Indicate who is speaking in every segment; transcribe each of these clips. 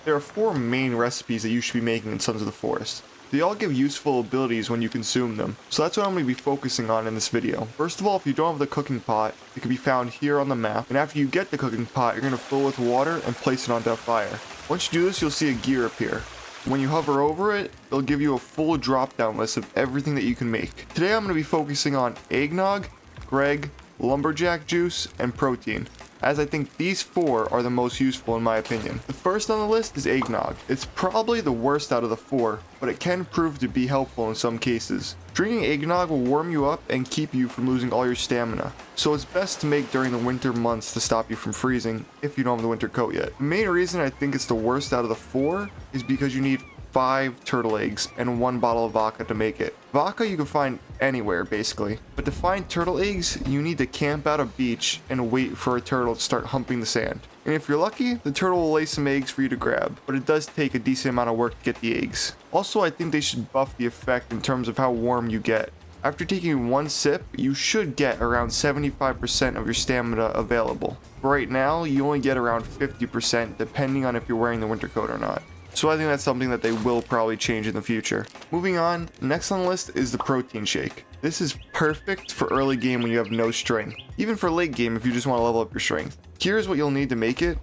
Speaker 1: There are 4 main recipes that you should be making in Sons of the Forest. They all give useful abilities when you consume them, so that's what I'm going to be focusing on in this video. First of all, if you don't have the cooking pot, it can be found here on the map, and after you get the cooking pot, you're going to fill it with water and place it onto a fire. Once you do this, you'll see a gear appear. When you hover over it, it'll give you a full drop-down list of everything that you can make. Today I'm going to be focusing on eggnog, Greg, lumberjack juice, and protein, as I think these 4 are the most useful in my opinion. The first on the list is eggnog. It's probably the worst out of the 4, but it can prove to be helpful in some cases. Drinking eggnog will warm you up and keep you from losing all your stamina, so it's best to make during the winter months to stop you from freezing if you don't have the winter coat yet. The main reason I think it's the worst out of the 4 is because you need 5 turtle eggs and 1 bottle of vodka to make it. Vodka you can find anywhere basically, but to find turtle eggs you need to camp out a beach and wait for a turtle to start humping the sand. And if you're lucky, the turtle will lay some eggs for you to grab, but it does take a decent amount of work to get the eggs. Also, I think they should buff the effect in terms of how warm you get. After taking 1 sip, you should get around 75% of your stamina available. But right now, you only get around 50% depending on if you're wearing the winter coat or not. So I think that's something that they will probably change in the future. Moving on, next on the list is the protein shake. This is perfect for early game when you have no strength. Even for late game if you just want to level up your strength. Here's what you'll need to make it.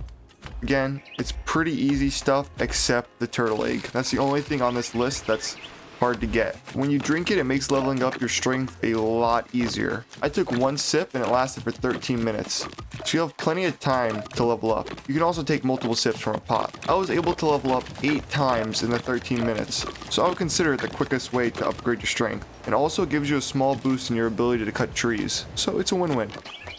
Speaker 1: Again, it's pretty easy stuff except the turtle egg. That's the only thing on this list that's hard to get. When you drink it, it makes leveling up your strength a lot easier. I took 1 sip and it lasted for 13 minutes. So you have plenty of time to level up. You can also take multiple sips from a pot. I was able to level up 8 times in the 13 minutes, so I would consider it the quickest way to upgrade your strength. It also gives you a small boost in your ability to cut trees, so it's a win-win.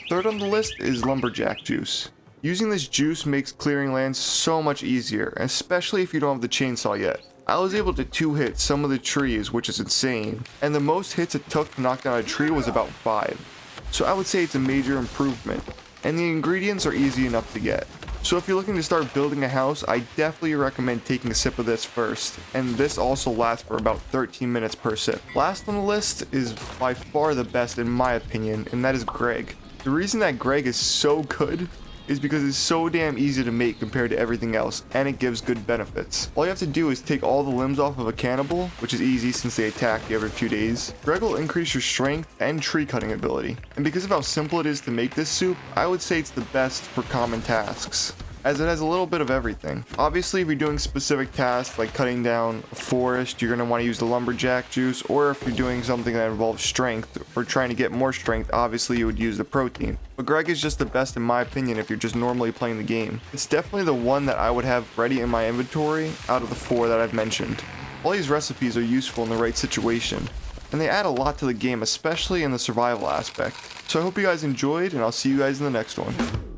Speaker 1: Third on the list is lumberjack juice. Using this juice makes clearing land so much easier, especially if you don't have the chainsaw yet. I was able to 2-hit some of the trees, which is insane, and the most hits it took to knock down a tree was about 5. So I would say it's a major improvement, and the ingredients are easy enough to get. So if you're looking to start building a house, I definitely recommend taking a sip of this first, and this also lasts for about 13 minutes per sip. Last on the list is by far the best in my opinion, and that is Greg. The reason that Greg is so good is because it's so damn easy to make compared to everything else, and it gives good benefits. All you have to do is take all the limbs off of a cannibal, which is easy since they attack you every few days. Greg will increase your strength and tree cutting ability, and because of how simple it is to make this soup, I would say it's the best for common tasks, as it has a little bit of everything. Obviously, if you're doing specific tasks like cutting down a forest, you're going to want to use the lumberjack juice, or if you're doing something that involves strength or trying to get more strength, obviously you would use the protein. But Greg is just the best in my opinion if you're just normally playing the game. It's definitely the one that I would have ready in my inventory out of the 4 that I've mentioned. All these recipes are useful in the right situation, and they add a lot to the game, especially in the survival aspect. So I hope you guys enjoyed, and I'll see you guys in the next one.